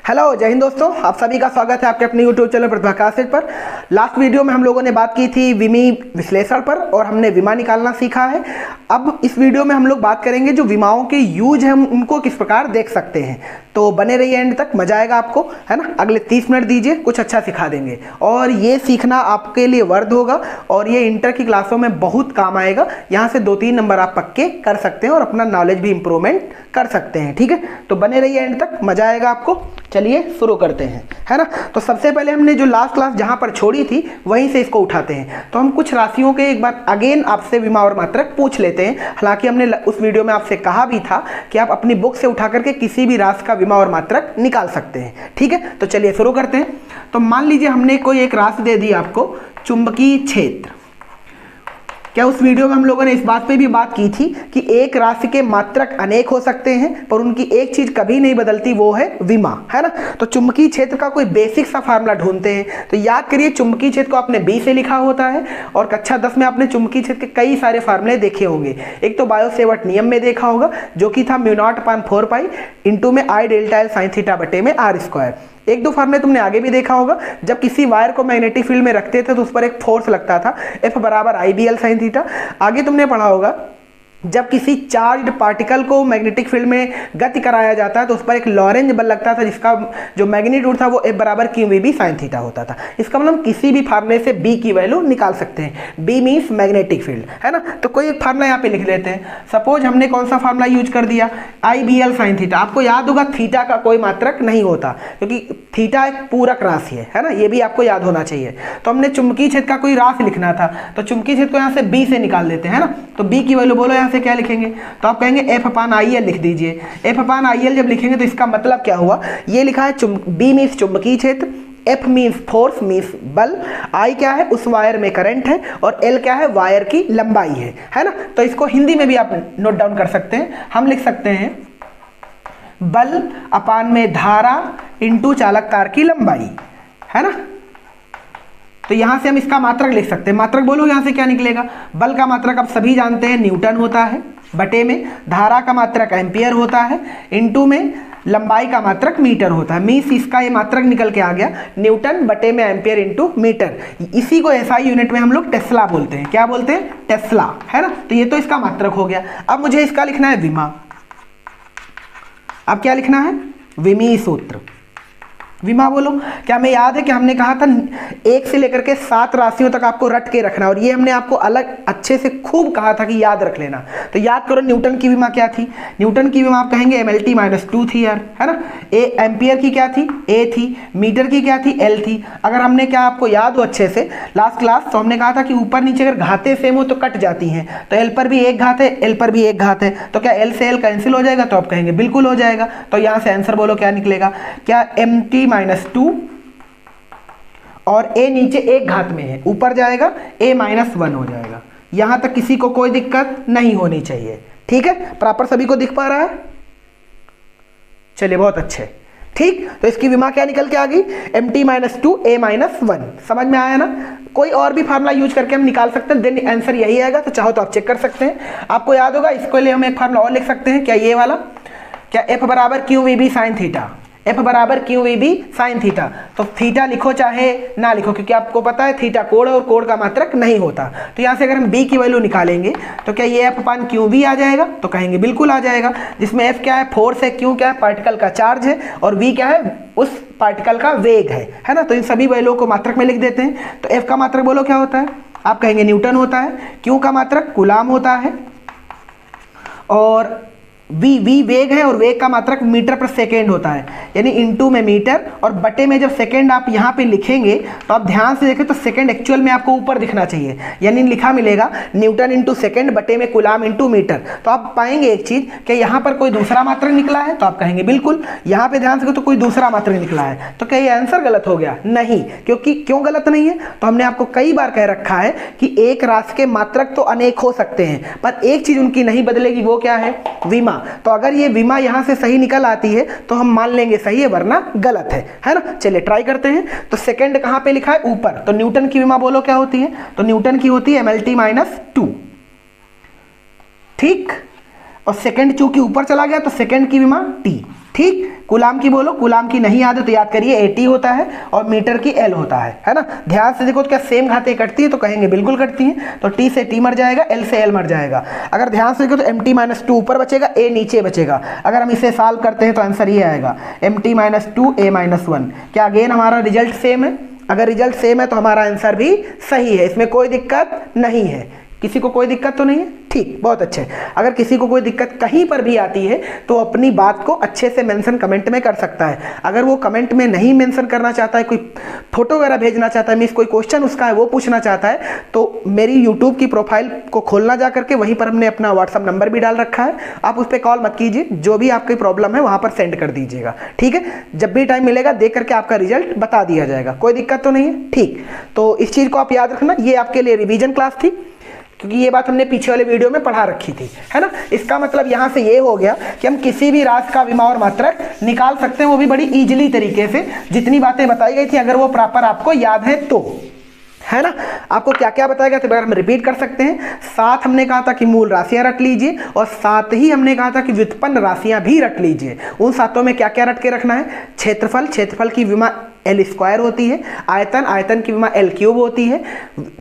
Hello जय हिंद दोस्तों, आप सभी का स्वागत है आपके अपने यूट्यूब चैनल प्रतिभा क्लासेज पर। लास्ट वीडियो में हम लोगों ने बात की थी विमी विश्लेषण पर और हमने विमा निकालना सीखा है। अब इस वीडियो में हम लोग बात करेंगे जो विमाओं के यूज हैं हम उनको किस प्रकार देख सकते हैं। तो बने रहिए एंड तक, मजा आएगा आपको, है ना। अगले 30 मिनट दीजिए, कुछ अच्छा सिखा देंगे और ये सीखना आपके लिए वर्थ होगा और ये इंटर की क्लासों में बहुत काम आएगा। यहाँ से 2-3 नंबर आप पक्के कर सकते हैं और अपना नॉलेज भी इंप्रूवमेंट कर सकते हैं, ठीक है। तो बने रहिए एंड तक, मजा आएगा आपको। चलिए शुरू करते हैं, है ना। तो सबसे पहले हमने जो लास्ट क्लास जहाँ पर छोड़ी थी वहीं से इसको उठाते हैं। तो हम कुछ राशियों के एक बार अगेन आपसे विमा और मात्रक पूछ लेते हैं। हालांकि हमने उस वीडियो में आपसे कहा भी था कि आप अपनी बुक से उठा करके किसी भी राशि का विमा और मात्रक निकाल सकते हैं, ठीक है। तो चलिए शुरू करते हैं। तो मान लीजिए हमने कोई एक राशि दे दी आपको, चुंबकीय क्षेत्र। क्या उस वीडियो में हम लोगों ने इस बात पे भी बात की थी कि एक राशि के मात्रक अनेक हो सकते हैं पर उनकी एक चीज कभी नहीं बदलती, वो है विमा, है ना। तो चुंबकीय क्षेत्र का कोई बेसिक सा फार्मूला ढूंढते हैं। तो याद करिए, चुंबकीय क्षेत्र को आपने बी से लिखा होता है और कक्षा 10 में आपने चुंबकीय क्षेत्र के कई सारे फार्मूले देखे होंगे। एक तो बायो-सेवर्ट नियम में देखा होगा जो कि था μ0/4 पाई इंटू में I delta L sin theta बटे में r²। एक दो फार्मूले तुमने आगे भी देखा होगा। जब किसी वायर को मैग्नेटिक फील्ड में रखते थे तो उस पर एक फोर्स लगता था, F बराबर IBL sin थीटा। आगे तुमने पढ़ा होगा जब किसी चार्ज्ड पार्टिकल को मैग्नेटिक फील्ड में गति कराया जाता है तो उस पर एक लॉरेंज बल लगता था जिसका जो मैग्नीट्यूड था वो F बराबर QVB sin थीटा होता था। इसका मतलब किसी भी फार्मूले से B की वैल्यू निकाल सकते हैं। B मीन्स मैग्नेटिक फील्ड, है ना। तो कोई एक फार्मूला यहाँ पे लिख लेते हैं। सपोज हमने कौन सा फार्मूला यूज कर दिया, IBL sin थीटा। आपको याद होगा थीटा का कोई मात्रक नहीं होता क्योंकि थीटा एक पूरक राशि है ना, ये भी आपको याद होना चाहिए। तो हमने चुंबकीय क्षेत्र का कोई राशि लिखना था तो चुंबकीय क्षेत्र को यहाँ से B से निकाल देते हैं, है ना। तो B की वैल्यू बोलो यहाँ से क्या लिखेंगे, तो आप कहेंगे F/IL लिख दीजिए। F/IL जब लिखेंगे तो इसका मतलब क्या हुआ, ये लिखा है B मीन्स चुंबकीय क्षेत्र, F मीन्स फोर्स मीन्स बल, I क्या है उस वायर में करंट है और L क्या है वायर की लंबाई है ना। तो इसको हिंदी में भी आप नोट डाउन कर सकते हैं। हम लिख सकते हैं बल अपान में धारा इंटू चालक तार की लंबाई, है ना। तो यहां से हम इसका मात्रक लिख सकते हैं। मात्रक बोलो यहां से क्या निकलेगा, बल का मात्रक आप सभी जानते हैं न्यूटन होता है, बटे में धारा का मात्रक एम्पियर होता है, इंटू में लंबाई का मात्रक मीटर होता है। मीन्स इसका ये मात्रक निकल के आ गया न्यूटन बटे में एम्पियर इंटू मीटर। इसी को SI यूनिट में हम लोग टेस्ला बोलते हैं। क्या बोलते हैं, टेस्ला, है ना। तो ये तो इसका मात्रक हो गया। अब मुझे इसका लिखना है विमा। अब क्या लिखना है, विमी सूत्र। विमा बोलो। क्या हमें याद है कि हमने कहा था 1 से लेकर के 7 राशियों तक आपको रट के रखना और ये हमने आपको अलग अच्छे से खूब कहा था कि याद रख लेना। तो याद करो न्यूटन की विमा क्या थी, न्यूटन की विमा आप कहेंगे MLT-2 थी यार, है ना। एम्पियर की क्या थी, A थी। मीटर की क्या थी, L थी। अगर हमने क्या आपको याद हो अच्छे से लास्ट क्लास, तो हमने कहा था कि ऊपर नीचे अगर घातें सेम हो तो कट जाती हैं। तो L पर भी एक घात है, L पर भी एक घात है, तो क्या L से L कैंसिल हो जाएगा, तो आप कहेंगे बिल्कुल हो जाएगा। तो यहाँ से आंसर बोलो क्या निकलेगा, क्या MT-2 और A नीचे एक घात में है, ऊपर जाएगा A-1 हो जाएगा। यहां तक किसी को कोई दिक्कत नहीं होनी चाहिए, ठीक है। प्रॉपर सभी को दिख पा रहा है, चलिए बहुत अच्छे, ठीक। तो इसकी विमा क्या निकल के आ गई, MT-2 A-1। समझ में आया ना। कोई और भी फार्मूला यूज करके हम निकाल सकते हैं, देन आंसर यही आएगा। तो चाहो तो आप चेक कर सकते हैं। आपको याद होगा इसके लिए हम एक फार्मूला और लिख सकते हैं, क्या ये वाला, क्या F बराबर QVB sin थीटा। F बराबर QVB sin थीटा। तो थीटा लिखो चाहे ना लिखो क्योंकि आपको पता है थीटा कोण है और कोण का मात्रक नहीं होता। तो यहाँ से अगर हम B की वैल्यू निकालेंगे तो क्या ये F/QV आ जाएगा, तो कहेंगे बिल्कुल आ जाएगा। जिसमें F क्या है फोर्स है, Q क्या है पार्टिकल का चार्ज है और V क्या है उस पार्टिकल का वेग है ना। तो इन सभी वैल्यूओं को मात्रक में लिख देते हैं। तो F का मात्रक बोलो क्या होता है, आप कहेंगे न्यूटन होता है। Q का मात्रक कूलाम होता है और V वेग है और वेग का मात्रक मीटर पर सेकेंड होता है, यानी इंटू में मीटर और बटे में जब सेकेंड आप यहाँ पे लिखेंगे तो आप ध्यान से देखें तो सेकेंड एक्चुअल में आपको ऊपर दिखना चाहिए, यानी लिखा मिलेगा न्यूटन इंटू सेकेंड बटे में कूलाम इंटू मीटर। तो आप पाएंगे एक चीज कि यहाँ पर कोई दूसरा मात्रक निकला है, तो आप कहेंगे बिल्कुल। यहाँ पे ध्यान से तो कोई दूसरा मात्रक निकला है, तो क्या ये आंसर गलत हो गया, नहीं। क्योंकि क्यों गलत नहीं है, तो हमने आपको कई बार कह रखा है कि एक राशि के मात्रक तो अनेक हो सकते हैं पर एक चीज उनकी नहीं बदलेगी, वो क्या है, विमा। तो अगर ये विमा यहां से सही निकल आती है तो हम मान लेंगे सही है, वरना गलत है ना। चलिए ट्राई करते हैं। तो सेकंड कहां पे लिखा है, ऊपर। तो न्यूटन की विमा बोलो क्या होती है, तो न्यूटन की होती है MLT-2, ठीक। और सेकंड चूंकि ऊपर चला गया तो सेकंड की विमा T, ठीक, कूलाम की बोलो, कूलाम की नहीं याद है तो याद करिए AT होता है और मीटर की L होता है ना। ध्यान से देखो तो क्या सेम घातें कटती है, तो कहेंगे बिल्कुल कटती हैं, तो T से T मर जाएगा, L से L मर जाएगा। अगर ध्यान से देखो तो MT-2 ऊपर बचेगा, A नीचे बचेगा। अगर हम इसे सॉल्व करते हैं तो आंसर ये आएगा MT-2 A-1। क्या अगेन हमारा रिजल्ट सेम है? अगर रिजल्ट सेम है तो हमारा आंसर भी सही है, इसमें कोई दिक्कत नहीं है। किसी को कोई दिक्कत तो नहीं है? ठीक, बहुत अच्छे। अगर किसी को कोई दिक्कत कहीं पर भी आती है तो अपनी बात को अच्छे से मेंशन कमेंट में कर सकता है। अगर वो कमेंट में नहीं मेंशन करना चाहता है, कोई फोटो वगैरह भेजना चाहता है, मीन्स कोई क्वेश्चन उसका है वो पूछना चाहता है, तो मेरी यूट्यूब की प्रोफाइल को खोलना जा करके वहीं पर हमने अपना व्हाट्सअप नंबर भी डाल रखा है। आप उस पर कॉल मत कीजिए, जो भी आपकी प्रॉब्लम है वहाँ पर सेंड कर दीजिएगा। ठीक है, जब भी टाइम मिलेगा देख करके आपका रिजल्ट बता दिया जाएगा, कोई दिक्कत तो नहीं है। ठीक, तो इस चीज़ को आप याद रखना, ये आपके लिए रिवीजन क्लास थी, क्योंकि ये बात हमने पीछे वाले वीडियो में पढ़ा रखी थी, है ना। इसका मतलब यहाँ से ये हो गया कि हम किसी भी राशि का विमा और मात्रक निकाल सकते हैं, वो भी बड़ी इजीली तरीके से, जितनी बातें बताई गई थी अगर वो प्रॉपर आपको याद है तो, है ना। आपको क्या क्या बताया गया था हम रिपीट कर सकते हैं। साथ हमने कहा था कि मूल राशियां रट लीजिए, और साथ ही हमने कहा था कि व्युत्पन्न राशियां भी रट लीजिए। उन सातों में क्या क्या रट के रखना है? क्षेत्रफल, क्षेत्रफल की विमा L² होती है। आयतन, आयतन की विमा L³ होती है।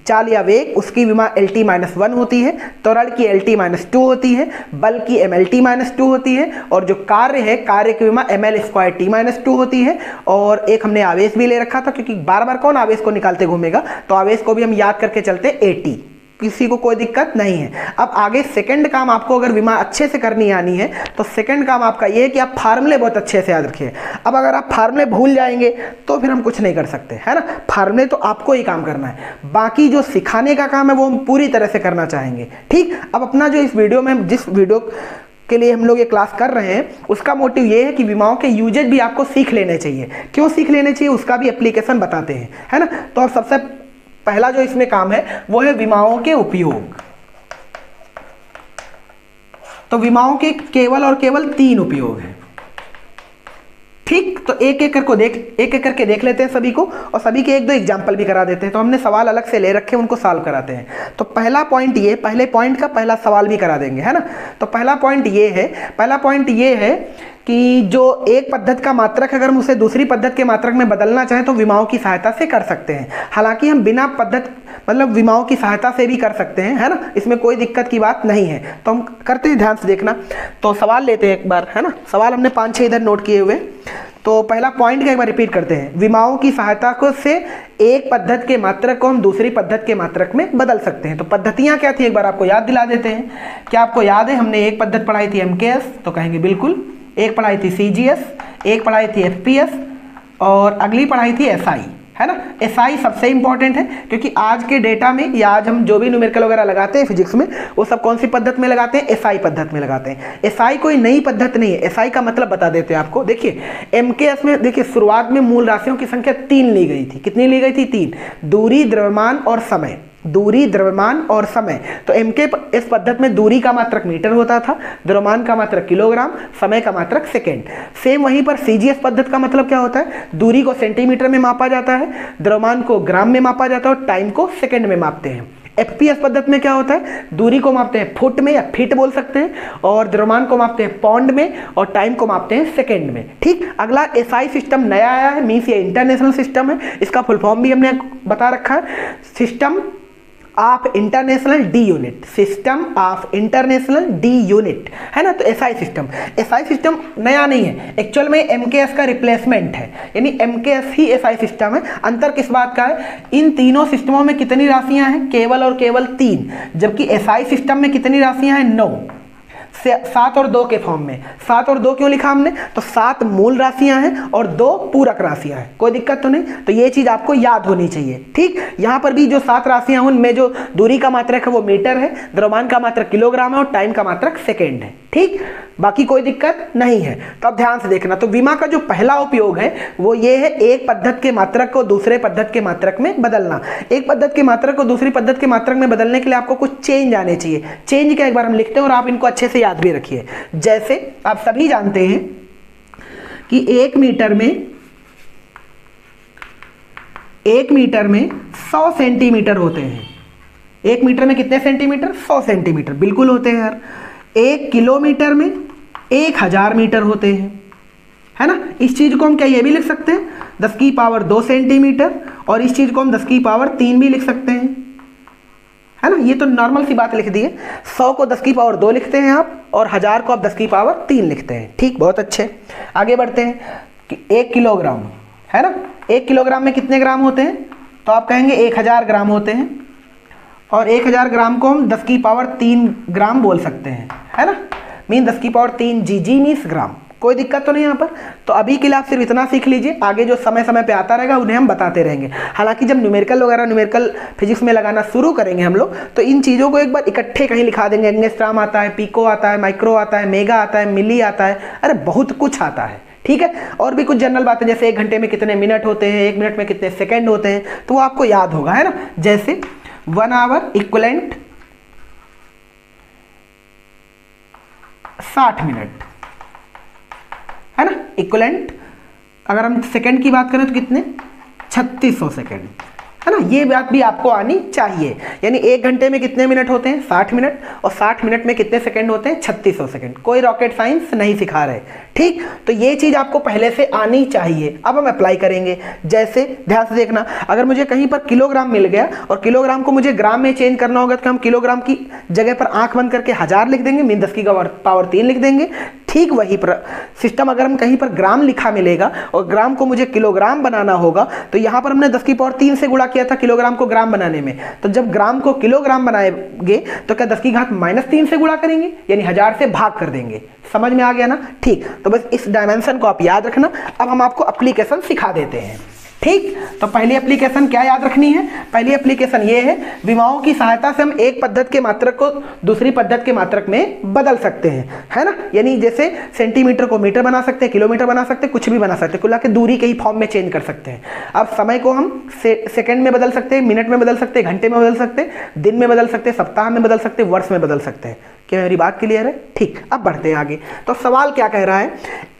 चाल या वेग, उसकी विमा LT-1 होती है। त्वरण की LT-2 होती है। बल की MLT-2 होती है। और जो कार्य है, कार्य की विमा ML² होती है। और एक हमने आवेश भी ले रखा था, क्योंकि बार बार कौन आवेश को निकालते घूमेगा, तो आवेश को भी हम याद करके चलते AT। किसी को कोई दिक्कत नहीं है। अब आगे सेकंड काम आपको अगर विमा अच्छे से करनी आनी है तो सेकंड काम आपका ये है कि आप फार्मूले बहुत अच्छे से याद रखिए। अब अगर आप फार्मूले भूल जाएंगे तो फिर हम कुछ नहीं कर सकते, है ना। फार्मूले तो आपको ही काम करना है, बाकी जो सिखाने का काम है वो हम पूरी तरह से करना चाहेंगे। ठीक, अब अपना जो इस वीडियो में, जिस वीडियो के लिए हम लोग ये क्लास कर रहे हैं, उसका मोटिव ये है कि विमाओं के यूजेज भी आपको सीख लेने चाहिए। क्यों सीख लेने चाहिए उसका भी एप्लीकेशन बताते हैं, है ना। तो अब सबसे पहला जो इसमें काम है वो है विमाओं के उपयोग। तो विमाओं के केवल और केवल 3 उपयोग हैं। ठीक, तो एक एक करके देख लेते हैं सभी को, और सभी के 1-2 एग्जाम्पल भी करा देते हैं। तो हमने सवाल अलग से ले रखे हैं, उनको सॉल्व कराते हैं। तो पहला पॉइंट ये, पहले पॉइंट का पहला सवाल भी करा देंगे, है ना। तो पहला पॉइंट ये है कि जो एक पद्धति का मात्रक अगर हम उसे दूसरी पद्धति के मात्रक में बदलना चाहें तो विमाओं की सहायता से कर सकते हैं। हालांकि हम बिना पद्धति मतलब विमाओं की सहायता से भी कर सकते हैं, है ना, इसमें कोई दिक्कत की बात नहीं है। तो हम करते हैं, ध्यान से देखना। तो सवाल लेते हैं एक बार, है ना। सवाल हमने 5-6 इधर नोट किए हुए। तो पहला पॉइंट का एक बार रिपीट करते हैं। विमाओं की सहायता को से एक पद्धति के मात्रक को हम दूसरी पद्धति के मात्रक में बदल सकते हैं। तो पद्धतियां क्या थी एक बार आपको याद दिला देते हैं। क्या आपको याद है? हमने एक पद्धति पढ़ाई थी MKS, तो कहेंगे बिल्कुल। एक पढ़ाई थी CGS, एक पढ़ाई थी FPS, और अगली पढ़ाई थी SI, है ना। SI सबसे इंपॉर्टेंट है, क्योंकि आज के डेटा में या आज हम जो भी न्यूमेरिकल वगैरह लगाते हैं फिजिक्स में, वो सब कौन सी पद्धति में लगाते हैं? SI पद्धति में लगाते हैं। SI कोई नई पद्धति नहीं है। SI का मतलब बता देते हैं आपको। देखिए MKS में देखिए शुरुआत में मूल राशियों की संख्या 3 ली गई थी। कितनी ली गई थी? 3। दूरी, द्रव्यमान और समय। दूरी, द्रव्यमान और समय। तो MKS पद्धति में दूरी का मात्रक मीटर होता था, द्रव्यमान का मात्रक किलोग्राम, समय का मात्रक सेकेंड। सेम वहीं पर CGS पद्धति का मतलब क्या होता है? दूरी को सेंटीमीटर में मापा जाता है, द्रव्यमान को ग्राम में मापा जाता है, और टाइम को सेकेंड में मापते हैं। FPS पद्धति में क्या होता है? दूरी को मापते हैं फुट में या फीट बोल सकते हैं, और द्रव्यमान को मापते हैं पौंड में, और टाइम को मापते हैं सेकंड में। ठीक, अगला SI सिस्टम नया आया है, मीन्स ये इंटरनेशनल सिस्टम है। इसका फुल फॉर्म भी हमने बता रखा है, system of international D unit. System of international D unit, है ना। तो SI सिस्टम नया नहीं है, एक्चुअल में MKS का रिप्लेसमेंट है, यानी MKS ही SI सिस्टम है। अंतर किस बात का है? इन तीनों सिस्टमों में कितनी राशियां हैं? केवल और केवल 3, जबकि SI सिस्टम में कितनी राशियां हैं? 9। 7 और 2 के फॉर्म में। 7 और 2 क्यों लिखा हमने? तो 7 मूल राशियां हैं और 2 पूरक राशियां हैं। कोई दिक्कत तो नहीं? तो ये चीज आपको याद होनी चाहिए। ठीक, यहां पर भी जो 7 राशियां हैं उनमें जो दूरी का मात्रक है वो मीटर है, द्रव्यमान का मात्रक किलोग्राम है, और टाइम का मात्रक सेकेंड है। ठीक, बाकी कोई दिक्कत नहीं है। तो अब ध्यान से देखना। तो विमा का जो पहला उपयोग है वो ये है, एक पद्धति के मात्रक को दूसरे पद्धति के मात्रक में बदलना। एक पद्धति के मात्रक को दूसरी पद्धति के मात्रक में बदलने के लिए आपको कुछ चेंज आने चाहिए। चेंज क्या एक बार हम लिखते हैं और आप इनको अच्छे से याद भी रखिए। जैसे आप सभी जानते हैं कि 1 मीटर में 100 सेंटीमीटर होते हैं। 1 मीटर में कितने सेंटीमीटर? 100 सेंटीमीटर बिल्कुल होते हैं यार। 1 किलोमीटर में 1000 मीटर होते हैं। है ना। इस चीज़ को हम क्या ये भी लिख सकते हैं 10 की पावर 2 सेंटीमीटर, और इस चीज़ को हम 10 की पावर 3 भी लिख सकते हैं, है ना। ये तो नॉर्मल सी बात लिख दी है। 100 को 10 की पावर 2 लिखते हैं आप, और 1000 को आप 10 की पावर 3 लिखते हैं। ठीक, बहुत अच्छे। आगे बढ़ते हैं कि 1 किलोग्राम, है ना। 1 किलोग्राम में कितने ग्राम होते हैं, तो आप कहेंगे 1000 ग्राम होते हैं, और 1000 ग्राम को हम 10 की पावर 3 ग्राम बोल सकते हैं, है ना। मीन 10 की पावर 3 जी मीन्स ग्राम। कोई दिक्कत तो नहीं यहाँ पर। तो अभी के लिए आप सिर्फ इतना सीख लीजिए, आगे जो समय समय पे आता रहेगा उन्हें हम बताते रहेंगे। हालांकि जब न्यूमेरिकल वगैरह न्यूमेरिकल फिजिक्स में लगाना शुरू करेंगे हम लोग, तो इन चीज़ों को एक बार इकट्ठे कहीं लिखा देंगे। एंगस्ट्राम आता है, पीको आता है, माइक्रो आता है, मेगा आता है, मिली आता है, अरे बहुत कुछ आता है। ठीक है, और भी कुछ जनरल बातें जैसे 1 घंटे में कितने मिनट होते हैं, 1 मिनट में कितने सेकेंड होते हैं, तो वो आपको याद होगा, है ना। जैसे 1 आवर इक्वलेंट 60 मिनट, है ना। इक्वलेंट अगर हम सेकंड की बात करें तो कितने 3600 सेकंड, है ना। ये बात भी आपको आनी चाहिए। यानी 1 घंटे में कितने मिनट होते हैं 60 मिनट, और 60 मिनट में कितने सेकंड होते हैं 3600 सेकंड। कोई रॉकेट साइंस नहीं सिखा रहे, ठीक। तो ये चीज़ आपको पहले से आनी चाहिए। अब हम अप्लाई करेंगे। जैसे ध्यान से देखना, अगर मुझे कहीं पर किलोग्राम मिल गया और किलोग्राम को मुझे ग्राम में चेंज करना होगा, तो हम किलोग्राम की जगह पर आंख बंद करके 1000 लिख देंगे, मीन 10 की पावर 3 लिख देंगे। ठीक वही सिस्टम अगर हम कहीं पर ग्राम लिखा मिलेगा और ग्राम को मुझे किलोग्राम बनाना होगा, तो यहाँ पर हमने 10 की पावर 3 से गुणा किया था किलोग्राम को ग्राम बनाने में। तो जब ग्राम को किलोग्राम बनाएंगे तो क्या 10 की घात -3 से गुणा करेंगे, यानी 1000 से भाग कर देंगे। समझ में आ गया ना। ठीक, तो बस इस डायमेंशन को आप याद रखना। अब हम आपको एप्लीकेशन सिखा देते हैं। ठीक, तो पहली एप्लीकेशन क्या याद रखनी है, पहली एप्लीकेशन ये है, विमाओं की सहायता से हम एक पद्धति के मात्रक को दूसरी पद्धति के मात्रक में बदल सकते हैं, है ना। यानी जैसे सेंटीमीटर को मीटर बना सकते हैं, किलोमीटर बना सकते हैं, कुछ भी बना सकते हैं, कुल के दूरी के ही फॉर्म में चेंज कर सकते हैं। अब समय को हम सेकंड में बदल सकते हैं, मिनट में बदल सकते हैं, घंटे में बदल सकते हैं, दिन में बदल सकते हैं, सप्ताह में बदल सकते हैं, वर्ष में बदल सकते हैं। क्या मेरी बात क्लियर है। ठीक, अब बढ़ते हैं आगे। तो सवाल क्या कह रहा है,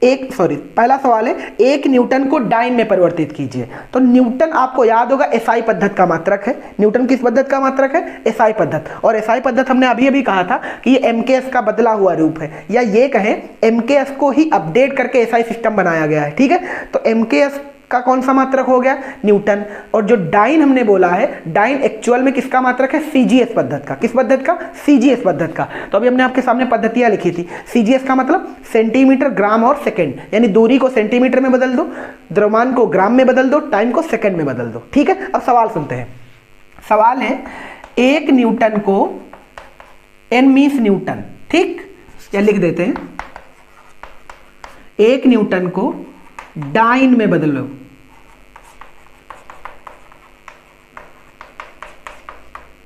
पहला सवाल है 1 न्यूटन को डाइन में परिवर्तित कीजिए। तो न्यूटन आपको याद होगा एसआई पद्धति का मात्रक है। न्यूटन किस पद्धति का मात्रक है, एसआई पद्धति। और एसआई पद्धति हमने अभी अभी कहा था कि ये एमकेएस का बदला हुआ रूप है, या ये कहें एमकेएस को ही अपडेट करके एसआई सिस्टम बनाया गया है। ठीक है, तो एमकेएस का कौन सा मात्रक हो गया, न्यूटन। और जो डाइन हमने बोला है, डाइन एक्चुअल में किसका मात्रक है, सीजीएस पद्धति का। किस पद्धति का, सीजीएस पद्धति का। तो अभी हमने आपके सामने पद्धतियां लिखी थी। सीजीएस का मतलब सेंटीमीटर, ग्राम और सेकंड, यानी दूरी को सेंटीमीटर में बदल दो, द्रव्यमान को ग्राम में बदल दो, टाइम को सेकंड में बदल दो। ठीक है, अब सवाल सुनते हैं। सवाल है 1 न्यूटन को, एन मीन्स न्यूटन, ठीक, या लिख देते हैं 1 न्यूटन को डाइन में बदलो।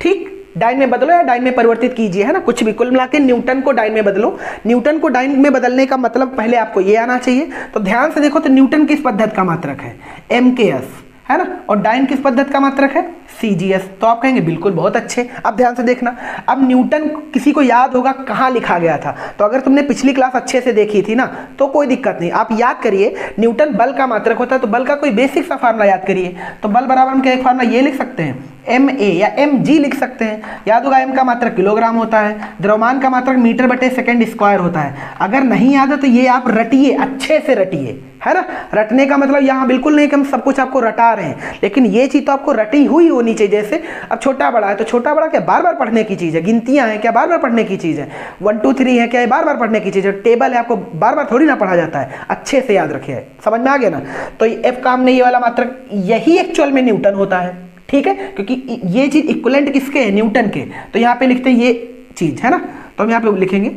ठीक, डाइन में बदलो या डाइन में परिवर्तित कीजिए, है ना, कुछ भी। कुल मिला के न्यूटन को डाइन में बदलो। न्यूटन को डाइन में बदलने का मतलब पहले आपको ये आना चाहिए। तो ध्यान से देखो, तो न्यूटन किस पद्धति का मात्रक है, एमकेएस, है ना, और डाइन किस पद्धति का मात्रक है, सीजीएस। तो आप कहेंगे बिल्कुल, बहुत अच्छे। अब ध्यान से देखना, अब न्यूटन किसी को याद होगा कहाँ लिखा गया था। तो अगर तुमने पिछली क्लास अच्छे से देखी थी ना, तो कोई दिक्कत नहीं, आप याद करिए। न्यूटन बल का मात्रक होता है, तो बल का कोई बेसिक सा फार्मूला याद करिए। तो बल बराबर हम क्या एक फार्मूला ये लिख सकते हैं, MA या MG लिख सकते हैं। याद होगा M का मात्रक किलोग्राम होता है, द्रव्यमान का मात्रक मीटर बटे सेकंड स्क्वायर होता है। अगर नहीं याद है तो ये आप रटिए, अच्छे से रटिए, है ना। रटने का मतलब यहाँ बिल्कुल नहीं कि हम सब कुछ आपको रटा रहे हैं, लेकिन ये चीज़ तो आपको रटी हुई होनी चाहिए। जैसे अब छोटा बड़ा है, तो छोटा बड़ा क्या बार बार पढ़ने की चीज़ है, गिनतियाँ हैं क्या बार बार पढ़ने की चीज़ है, 1 2 3 है क्या बार बार पढ़ने की चीज़ है, टेबल है आपको बार बार थोड़ी ना पढ़ा जाता है, अच्छे से याद रखिए। समझ में आ गया ना। तो एफ का हमने ये वाला मात्रक, यही एक्चुअल में न्यूटन होता है। ठीक है, क्योंकि ये चीज़ इक्विवेलेंट किसके है, न्यूटन के। तो यहाँ पे लिखते हैं ये चीज़, है ना। तो हम यहाँ पे लिखेंगे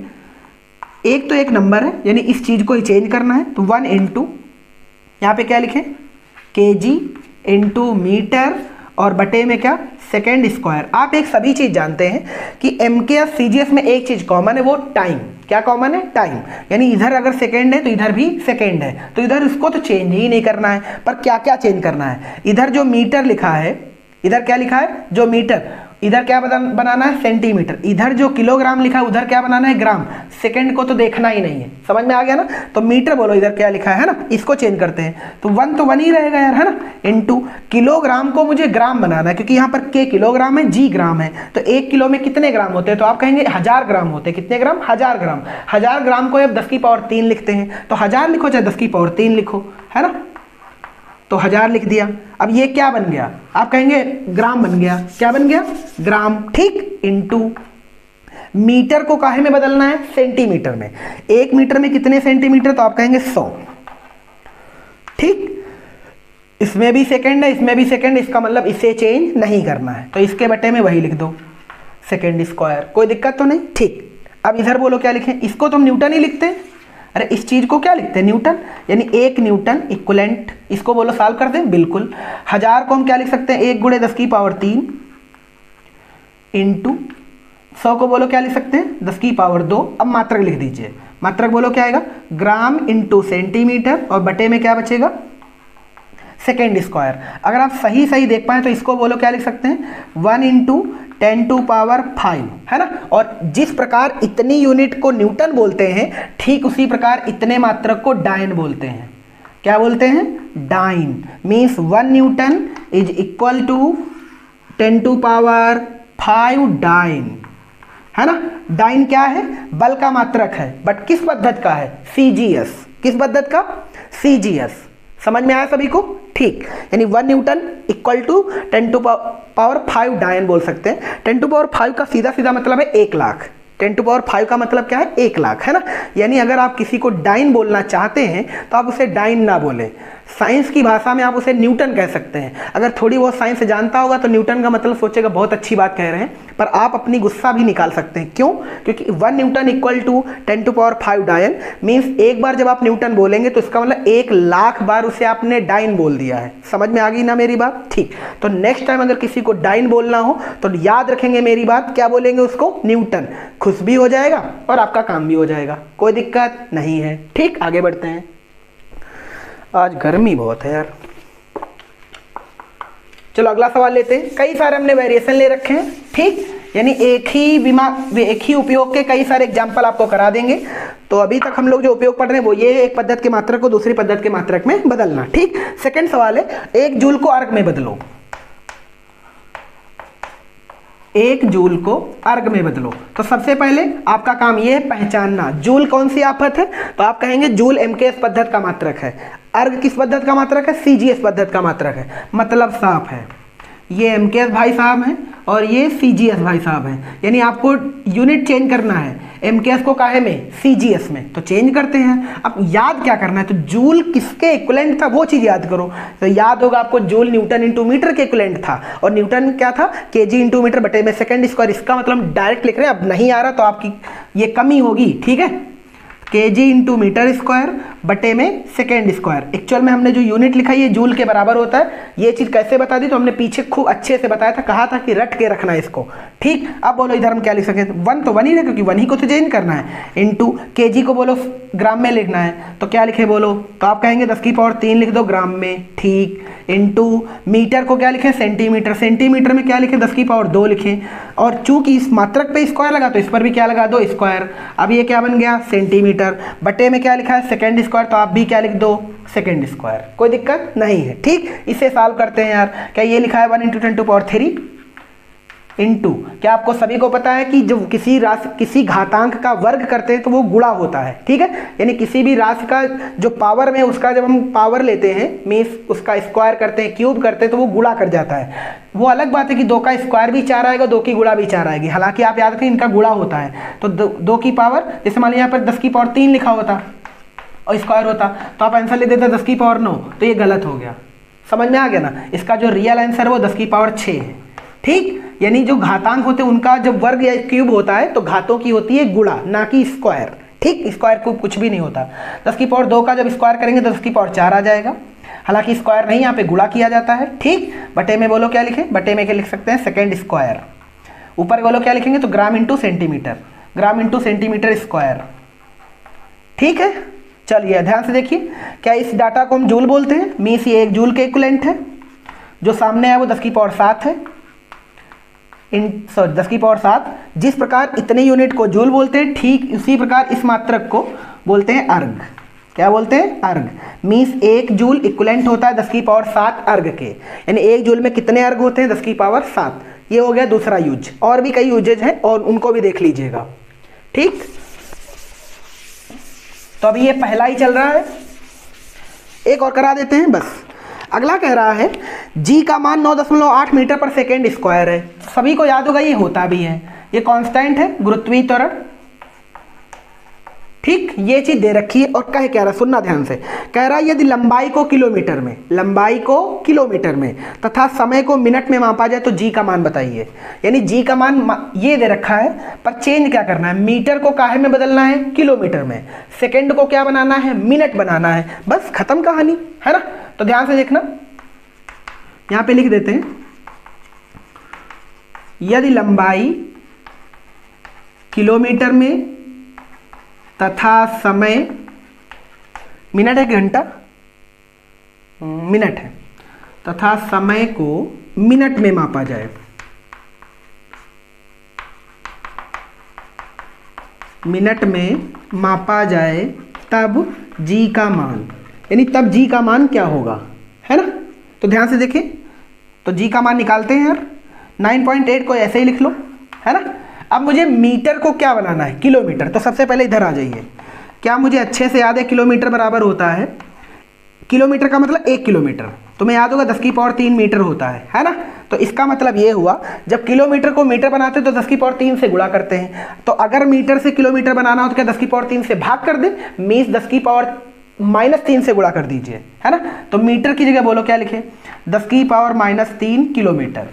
एक तो एक नंबर है, यानी इस चीज़ को ही चेंज करना है। तो 1 इंटू यहाँ पे क्या लिखें, केजी इंटू मीटर, और बटे में क्या, सेकेंड स्क्वायर। आप एक सभी चीज़ जानते हैं कि एमकेएस सीजीएस में एक चीज़ कॉमन है, वो टाइम। क्या कॉमन है, टाइम। यानी इधर अगर सेकेंड है तो इधर भी सेकेंड है, तो इधर इसको तो चेंज ही नहीं करना है। पर क्या क्या चेंज करना है, इधर जो मीटर लिखा है, इधर क्या लिखा है, जो मीटर, इधर क्या बनाना है, सेंटीमीटर। इधर जो किलोग्राम लिखा है, उधर क्या बनाना है, ग्राम। सेकंड को तो देखना ही नहीं है, समझ में आ गया ना। तो मीटर बोलो इधर क्या लिखा है ना, इसको चेंज करते हैं तो 1 तो 1 ही रहेगा यार, है ना, इनटू किलोग्राम को मुझे ग्राम बनाना है क्योंकि यहाँ पर के किलोग्राम है, जी ग्राम है। तो 1 किलो में कितने ग्राम होते हैं, तो आप कहेंगे 1000 ग्राम होते हैं। कितने ग्राम, 1000 ग्राम। 1000 ग्राम को अब 10 की पावर 3 लिखते हैं, तो 1000 लिखो चाहे 10 की पावर 3 लिखो, है ना। तो 1000 लिख दिया। अब ये क्या बन गया, आप कहेंगे ग्राम बन गया। क्या बन गया, ग्राम, ठीक। इनटू मीटर को काहे में बदलना है, सेंटीमीटर में। 1 मीटर में कितने सेंटीमीटर, तो आप कहेंगे 100, ठीक। इसमें भी सेकंड है, इसमें भी सेकंड, इसका मतलब इसे चेंज नहीं करना है, तो इसके बटे में वही लिख दो, सेकंड स्क्वायर। कोई दिक्कत तो नहीं, ठीक। अब इधर बोलो क्या लिखें, इसको तो हम न्यूटन ही लिखते हैं। अरे इस चीज को क्या लिखते हैं, न्यूटन, यानी 1 न्यूटन इक्विवेलेंट। इसको बोलो सॉल्व कर दें, बिल्कुल। 1000 को हम क्या लिख सकते हैं, 1 गुणे 10 की पावर 3 इंटू 100 को बोलो क्या लिख सकते हैं, 10 की पावर 2। अब मात्रक लिख दीजिए, मात्रक बोलो क्या आएगा, ग्राम इंटू सेंटीमीटर, और बटे में क्या बचेगा, सेकेंड स्क्वायर। अगर आप सही सही देख पाए तो इसको बोलो क्या लिख सकते हैं, 1 इंटू 10⁵, है ना। और जिस प्रकार इतनी यूनिट को न्यूटन बोलते हैं, ठीक उसी प्रकार इतने मात्रक को डाइन बोलते हैं। क्या बोलते हैं, dyne. Means 1 newton is equal to 10⁵ dyne, है ना। डाइन क्या है, बल का मात्रक है, बट किस पद्धति का है, सीजीएस। किस पद्धति का, सीजीएस। समझ में आया सभी को, ठीक। यानी 1 न्यूटन इक्वल टू 10⁵ डाइन बोल सकते हैं। 10⁵ का सीधा सीधा मतलब है 1 लाख। 10⁵ का मतलब क्या है, 1 लाख, है ना। यानी अगर आप किसी को डाइन बोलना चाहते हैं तो आप उसे डाइन ना बोले, साइंस की भाषा में आप उसे न्यूटन कह सकते हैं। अगर थोड़ी बहुत साइंस जानता होगा तो न्यूटन का मतलब सोचेगा बहुत अच्छी बात कह रहे हैं, पर आप अपनी गुस्सा भी निकाल सकते हैं। क्यों, क्योंकि 1 newton equal to 10⁵ dyne means एक बार जब आप न्यूटन बोलेंगे तो इसका मतलब 1 लाख बार उसे आपने डाइन बोल दिया है। समझ में आ गई ना मेरी बात, ठीक। तो नेक्स्ट टाइम अगर किसी को डाइन बोलना हो तो याद रखेंगे मेरी बात, क्या बोलेंगे उसको, न्यूटन। खुश भी हो जाएगा और आपका काम भी हो जाएगा, कोई दिक्कत नहीं है, ठीक। आगे बढ़ते हैं, आज गर्मी बहुत है यार। चलो अगला सवाल लेते हैं। कई सारे हमने वेरिएशन ले रखे हैं, ठीक। यानी एक ही उपयोग के कई सारे एग्जाम्पल आपको करा देंगे। तो अभी तक हम लोग जो उपयोग पढ़ रहे हैं वो ये, एक पद्धति के मात्रक को दूसरी पद्धति के मात्रक में बदलना, ठीक। सेकंड सवाल है, 1 जूल को अर्ग में बदलो। 1 जूल को अर्ग में बदलो। तो सबसे पहले आपका काम ये है पहचानना जूल कौन सी आफत है, तो आप कहेंगे जूल एमकेएस पद्धति का मात्रक है। अर्ग किस पद्धति का मात्रक है, सीजीएस पद्धति का मात्रक है। मतलब साफ है, ये एमकेएस भाई साहब हैं और ये सीजीएस भाई साहब हैं। यानी आपको यूनिट चेंज करना है, एमकेएस को काहे में, सीजीएस में, तो चेंज करते हैं। अब याद क्या करना है, तो जूल किसके इक्विवेलेंट था वो चीज़ याद करो। तो याद होगा आपको जूल न्यूटन इंटू मीटर के इक्विवेलेंट था, और न्यूटन क्या था, केजी इंटू मीटर बटे में सेकंड स्क्वायर। इसका मतलब डायरेक्ट लिख रहे हैं, अब नहीं आ रहा तो आपकी ये कमी होगी, ठीक है। केजी इंटू मीटर स्क्वायर बटे में सेकेंड स्क्वायर। एक्चुअल में हमने जो यूनिट लिखा है ये जूल के बराबर होता है। ये चीज़ कैसे बता दी, तो हमने पीछे खूब अच्छे से बताया था, कहा था कि रट के रखना है इसको, ठीक। अब बोलो इधर हम क्या लिख सकते हैं, 1 तो 1 ही है क्योंकि 1 ही को तो चेंज करना है, इंटू केजी को बोलो ग्राम में लिखना है, तो क्या लिखे बोलो, तो आप कहेंगे 10 की पावर 3 लिख दो ग्राम में, ठीक। इंटू मीटर को क्या लिखें, सेंटीमीटर। सेंटीमीटर में क्या लिखें, 10 की पावर 2 लिखें। और चूंकि इस मात्रक पे स्क्वायर लगा तो इस पर भी क्या लगा दो, स्क्वायर। अब ये क्या बन गया, सेंटीमीटर। बटे में क्या लिखा है, सेकंड स्क्वायर, तो आप भी क्या लिख दो, सेकंड स्क्वायर। कोई दिक्कत नहीं है, ठीक। इसे सॉल्व करते हैं यार। क्या ये लिखा है 1 इंटू 10⁻³ इंटू, क्या आपको सभी को पता है कि जब किसी घातांक का वर्ग करते हैं तो वो गुणा होता है, ठीक है। यानी किसी भी राशि का जो पावर में उसका जब हम पावर लेते हैं मीन्स उसका स्क्वायर करते हैं, क्यूब करते हैं, तो वो गुणा कर जाता है। वो अलग बात है कि 2 का स्क्वायर भी 4 आएगा, 2 की गुणा भी 4 आएगी। हालांकि आप याद रखें इनका गुणा होता है। तो 2 की पावर, जैसे मान लीजिए यहाँ पर 10 की पावर 3 लिखा होता और स्क्वायर होता तो आप आंसर ले देते 10 की पावर 9, तो ये गलत हो गया। समझ में आ गया ना। इसका जो रियल आंसर है वो 10 की पावर 6 है, ठीक। यानी जो घातांक होते हैं उनका जब वर्ग या क्यूब होता है तो घातों की होती है गुणा, ना कि स्क्वायर, ठीक। स्क्वायर क्यूब कुछ भी नहीं होता। 10 की पावर 2 का जब स्क्वायर करेंगे तो 10 की पावर 4 आ जाएगा। हालांकि स्क्वायर नहीं, यहाँ पे गुणा किया जाता है, ठीक। बटे में बोलो क्या लिखें, बटे में क्या लिख सकते हैं, सेकेंड स्क्वायर। ऊपर बोलो क्या लिखेंगे, तो gram into centimetre, gram into centimetre square, ठीक है। चलिए ध्यान से देखिए, क्या इस डाटा को हम जूल बोलते हैं, मीन्स ये 1 जूल के इक्विवेलेंट है। जो सामने है वो 10 की पावर 7 है। 10 की पावर 7, जिस प्रकार इतने यूनिट को जूल बोलते हैं, ठीक उसी प्रकार इस मात्रक को बोलते हैं अर्ग। क्या बोलते हैं? अर्ग। मीन्स 1 जूल इक्विवेलेंट होता है 10 की पावर 7 अर्ग के, यानी 1 जूल में कितने अर्ग होते हैं? 10 की पावर 7। ये हो गया दूसरा यूज। और भी कई यूजेज हैं और उनको भी देख लीजिएगा। ठीक, तो अभी ये पहला ही चल रहा है, एक और करा देते हैं बस। अगला कह रहा है जी का मान 9.8 मीटर पर सेकेंड स्क्वायर है। सभी को याद होगा ये होता भी है, ये कांस्टेंट है गुरुत्वीय त्वरण। ठीक, ये चीज दे रखी है और कह क्या रहा, सुनना ध्यान से। कह रहा है यदि लंबाई को किलोमीटर में, लंबाई को किलोमीटर में तथा समय को मिनट में मापा जाए तो जी का मान बताइए। यानी जी का मान ये दे रखा है, पर चेंज क्या करना है? मीटर को काहे में बदलना है? किलोमीटर में। सेकंड को क्या बनाना है? मिनट बनाना है। बस खत्म कहानी, है ना। तो ध्यान से देखना, यहां पे लिख देते हैं यदि लंबाई किलोमीटर में तथा समय, मिनट है घंटा, मिनट है, तथा समय को मिनट में मापा जाए, मिनट में मापा जाए तब जी का मान, यानी तब जी का मान क्या होगा, है ना। तो ध्यान से देखें, तो जी का मान निकालते हैं यार। 9.8 को ऐसे ही लिख लो, है ना। अब मुझे मीटर को क्या बनाना है? किलोमीटर। तो सबसे पहले इधर आ जाइए। क्या मुझे अच्छे से याद है? किलोमीटर बराबर होता है, किलोमीटर का मतलब 1 किलोमीटर, तुम्हें याद होगा 10 की पावर 3 मीटर होता है ना। तो इसका मतलब ये हुआ, जब किलोमीटर को मीटर बनाते हैं तो 10 की पावर 3 से गुणा करते हैं। तो अगर मीटर से किलोमीटर बनाना हो तो क्या 10 की पावर 3 से भाग कर दे, मीन्स 10 की पावर -3 से गुणा कर दीजिए, है ना। तो मीटर की जगह बोलो क्या लिखे? 10 की पावर -3 किलोमीटर।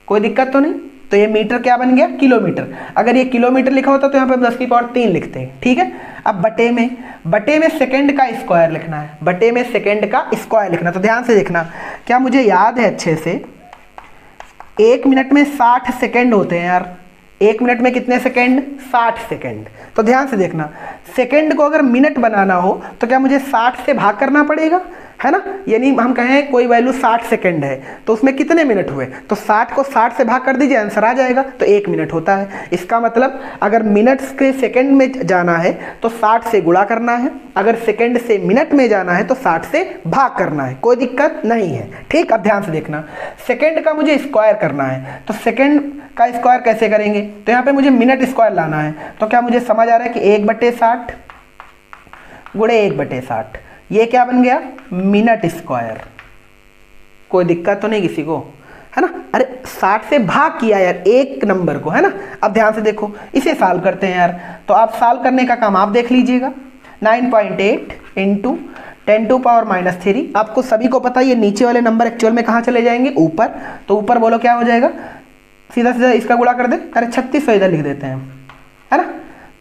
कोई दिक्कत तो नहीं। तो ये मीटर क्या बन गया? किलोमीटर। अगर ये किलोमीटर लिखा होता तो यहाँ पे 10 की पावर 3 लिखते हैं, ठीक है। अब बटे में सेकंड का स्क्वायर लिखना है, बटे में सेकंड का स्क्वायर लिखना। तो ध्यान से देखना, क्या मुझे याद है अच्छे से? 1 मिनट में 60 सेकंड होते हैं यार। 1 मिनट में कितने सेकंड? 60 सेकंड। तो ध्यान से देखना, सेकंड को अगर मिनट बनाना हो तो क्या मुझे 60 से भाग करना पड़ेगा, है ना। यानी हम कहें कोई वैल्यू 60 सेकंड है तो उसमें कितने मिनट हुए? तो 60 को 60 से भाग कर दीजिए, आंसर आ जाएगा। तो 1 मिनट होता है। इसका मतलब अगर मिनट के सेकंड में जाना है तो 60 से गुणा करना है, अगर सेकंड से मिनट में जाना है तो 60 से भाग करना है। कोई दिक्कत नहीं है, ठीक। अब ध्यान से देखना, सेकंड का मुझे स्क्वायर करना है, तो सेकंड का स्क्वायर कैसे करेंगे? तो यहाँ पे मुझे मिनट स्क्वायर लाना है। तो क्या मुझे समझ आ रहा है कि 1/60 गुणे 1/60, ये क्या बन गया? Minute square. कोई दिक्कत तो नहीं किसी को, है ना। अरे 60 से भाग किया यार एक नंबर को, है ना। अब ध्यान से देखो, इसे सॉल्व करते हैं यार। तो आप सॉल्व करने का काम आप देख लीजिएगा। 9.8 इंटू 10⁻³ आपको सभी को पता है ये नीचे वाले नंबर एक्चुअल में कहाँ चले जाएंगे? ऊपर। तो ऊपर बोलो क्या हो जाएगा? सीधा सीधा इसका गुणा कर दे। अरे 3600 इधर लिख देते हैं, है ना।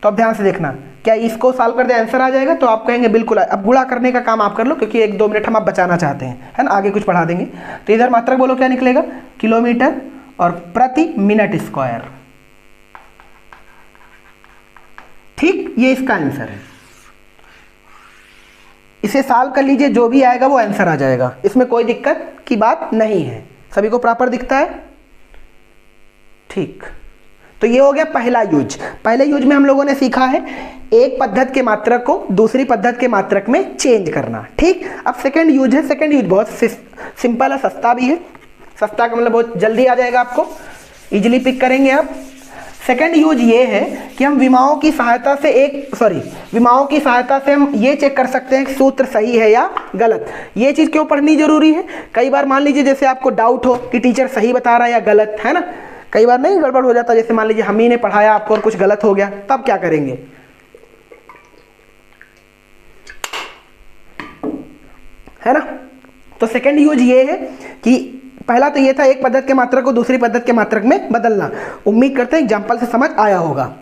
तो अब ध्यान से देखना, क्या इसको सॉल्व कर दे आंसर आ जाएगा? तो आप कहेंगे बिल्कुल। अब गुणा करने का काम आप कर लो, क्योंकि 1-2 मिनट हम आप बचाना चाहते हैं, है ना। आगे कुछ पढ़ा देंगे। तो इधर मात्रक बोलो क्या निकलेगा? किलोमीटर और प्रति मिनट स्क्वायर। ठीक, ये इसका आंसर है। इसे सॉल्व कर लीजिए, जो भी आएगा वो आंसर आ जाएगा, इसमें कोई दिक्कत की बात नहीं है। सभी को प्रॉपर दिखता है? ठीक, तो ये हो गया पहला यूज। पहले यूज में हम लोगों ने सीखा है एक पद्धति के मात्रक को दूसरी पद्धति के मात्रक में चेंज करना, ठीक। अब सेकंड यूज है। सेकंड यूज बहुत सिंपल है, सस्ता भी है। सस्ता का मतलब बहुत जल्दी आ जाएगा, आपको इजीली पिक करेंगे आप। सेकंड यूज ये है कि हम विमाओं की सहायता से हम ये चेक कर सकते हैं कि सूत्र सही है या गलत। ये चीज़ क्यों पढ़नी जरूरी है? कई बार मान लीजिए जैसे आपको डाउट हो कि टीचर सही बता रहा है या गलत, है ना। कई बार नहीं गड़बड़ हो जाता, जैसे मान लीजिए हम ही ने पढ़ाया आपको और कुछ गलत हो गया, तब क्या करेंगे? है ना। तो सेकंड यूज ये है कि पहला तो ये था एक पद्धति के मात्रक को दूसरी पद्धति के मात्रक में बदलना। उम्मीद करते हैं एग्जाम्पल से समझ आया होगा।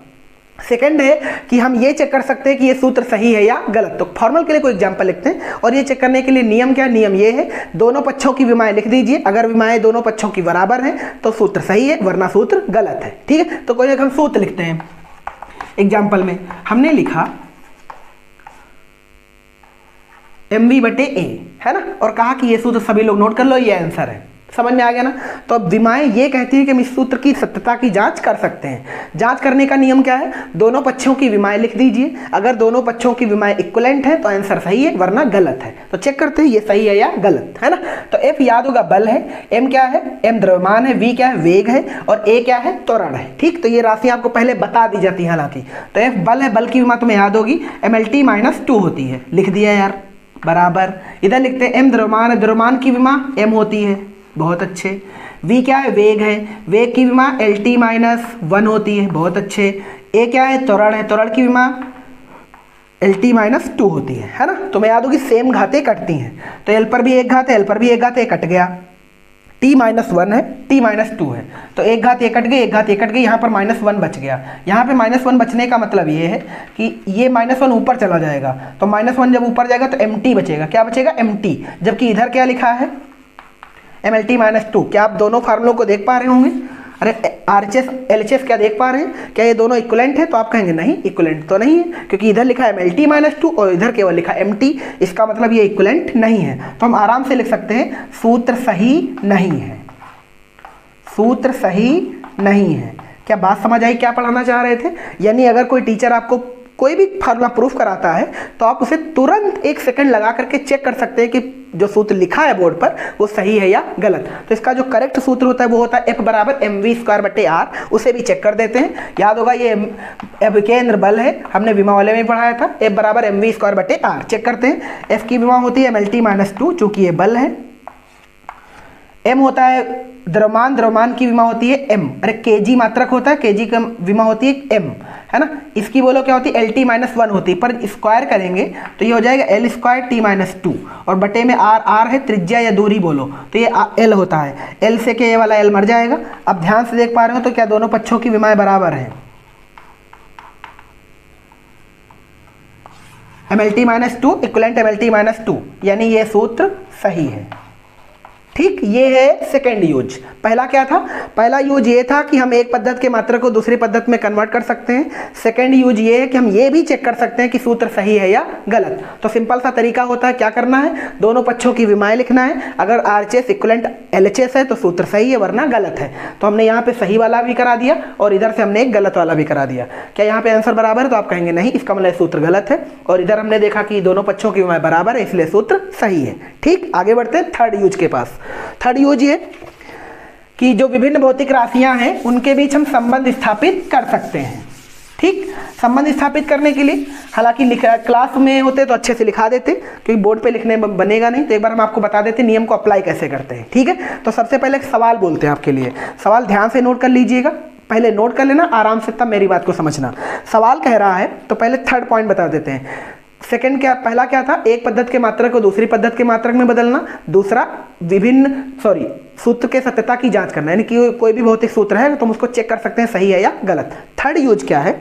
सेकंड है कि हम ये चेक कर सकते हैं कि ये सूत्र सही है या गलत। तो फॉर्मल के लिए कोई एग्जांपल लिखते हैं और ये चेक करने के लिए नियम क्या? नियम ये है, दोनों पक्षों की विमाएं लिख दीजिए। अगर विमाएं दोनों पक्षों की बराबर हैं तो सूत्र सही है, वरना सूत्र गलत है, ठीक है। तो कोई एक हम सूत्र लिखते हैं। एग्जाम्पल में हमने लिखा mv/a, है ना, और कहा कि ये सूत्र सभी लोग नोट कर लो, ये आंसर है। समझ में आ गया ना। तो अब विमाएं ये कहती है कि हम इस सूत्र की सत्यता की जांच कर सकते हैं। जांच करने का नियम क्या है, दोनों पक्षों की विमाएं लिख दीजिए, अगर दोनों पक्षों की विमाएं इक्वलेंट है तो आंसर सही है, वरना गलत है। तो चेक करते हैं ये सही है या गलत है ना। तो एफ याद होगा बल है, एम क्या है, एम द्रव्यमान है, वी क्या है, वेग है, और ए क्या है, त्वरण है। ठीक, तो ये राशि आपको पहले बता दी जाती है हालांकि। तो एफ बल है, बल की विमा तुम्हें याद होगी mlt-2 होती है, लिख दिया यार, बराबर। इधर लिखते हैं एम द्रव्यमान है, द्रव्यमान की विमा एम होती है, बहुत अच्छे। v क्या है, वेग है, वेग की विमा LT-1 होती है, बहुत अच्छे। a क्या है, त्वरण है, त्वरण की विमा LT-2 होती है ना। तुम्हें याद होगी सेम घातें कटती हैं, तो l पर भी एक घात है, l पर भी एक घात है, कट गया। t-1 है, t-2 है, तो एक घात ये कट गई, एक घात ये कट गई, यहाँ पर -1 बच गया। यहाँ पे -1 बचने का मतलब ये है कि ये -1 ऊपर चला जाएगा, तो -1 जब ऊपर जाएगा तो mt बचेगा। क्या बचेगा, mt, जबकि इधर क्या लिखा है, mlt-2। क्या आप दोनों फार्मूलों को देख पा रहे होंगे? अरे RHS LHS क्या देख पा रहे हैं, क्या ये दोनों इक्वलेंट है? तो आप कहेंगे नहीं, इक्वलेंट तो नहीं है, क्योंकि इधर लिखा है mlt-2 और इधर केवल लिखा है mt, इसका मतलब ये इक्वलेंट नहीं है। तो हम आराम से लिख सकते हैं सूत्र सही नहीं है, सूत्र सही नहीं है। क्या बात समझ आई, क्या पढ़ाना चाह रहे थे? यानी अगर कोई टीचर आपको कोई भी फार्मूला प्रूफ कराता है तो आप उसे तुरंत 1 सेकंड लगा करके चेक कर सकते हैं कि जो सूत्र लिखा है बोर्ड पर वो सही है या गलत। तो इसका जो करेक्ट सूत्र होता है वो होता है F बराबर mv²/r, उसे भी चेक कर देते हैं। याद होगा ये F केंद्र बल है, हमने विमा वाले में पढ़ाया था, F बराबर mv²/r। चेक करते हैं, F की विमा होती है mlt-2, चूंकि ये बल है। m होता है द्रव्यमान, द्रव्यमान की विमा होती है m, अरे kg मात्रक होता है, kg की विमा होती है m, है ना। इसकी बोलो क्या होती है, LT-1 होती है, पर स्क्वायर करेंगे तो ये हो जाएगा L² T-2, और बटे में r है त्रिज्या या दूरी बोलो, तो ये L होता है, L से के ये वाला L मर जाएगा। अब ध्यान से देख पा रहे हो तो क्या दोनों पक्षों की विमाएं बराबर हैं, mlt-2 इक्वलेंट mlt-2, यानी ये सूत्र सही है। ठीक, ये है सेकेंड यूज। पहला क्या था, पहला यूज ये था कि हम एक पद्धति के मात्रक को दूसरी पद्धति में कन्वर्ट कर सकते हैं। सेकेंड यूज ये है कि हम ये भी चेक कर सकते हैं कि सूत्र सही है या गलत। तो सिंपल सा तरीका होता है, क्या करना है, दोनों पक्षों की विमाएं लिखना है, अगर RHS इक्वलेंट LHS है तो सूत्र सही है, वरना गलत है। तो हमने यहाँ पे सही वाला भी करा दिया और इधर से हमने एक गलत वाला भी करा दिया। क्या यहाँ पे आंसर बराबर है? तो आप कहेंगे नहीं, इसका मतलब सूत्र गलत है। और इधर हमने देखा कि दोनों पक्षों की विमाएं बराबर है, इसलिए सूत्र सही है। ठीक, आगे बढ़ते हैं थर्ड यूज के पास। थर्ड यूज ये कि जो विभिन्न भौतिक राशियां हैं उनके बीच हम संबंध स्थापित कर सकते हैं। ठीक, संबंध स्थापित करने के लिए, हालांकि क्लास में होते तो अच्छे से लिखा देते, क्योंकि बोर्ड पे लिखने बनेगा नहीं, तो एक बार हम आपको बता देते नियम को अप्लाई कैसे करते हैं। ठीक है, तो सबसे पहले एक सवाल बोलते हैं आपके लिए, सवाल ध्यान से नोट कर लीजिएगा, पहले नोट कर लेना आराम से, तब मेरी बात को समझना। सवाल कह रहा है तो पहले थर्ड पॉइंट बता देते हैं। सेकंड क्या, पहला क्या था, एक पद्धति के मात्रक को दूसरी पद्धति के मात्रक में बदलना, दूसरा सूत्र के सत्यता की जांच करना, यानी कि कोई भी भौतिक सूत्र है तो हम उसको चेक कर सकते हैं सही है या गलत। थर्ड यूज क्या है,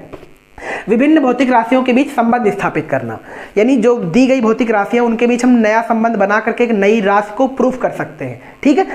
विभिन्न भौतिक राशियों के बीच संबंध स्थापित करना, यानी जो दी गई भौतिक राशियां उनके बीच हम नया संबंध बना करके एक नई राशि को प्रूफ कर सकते हैं। ठीक है,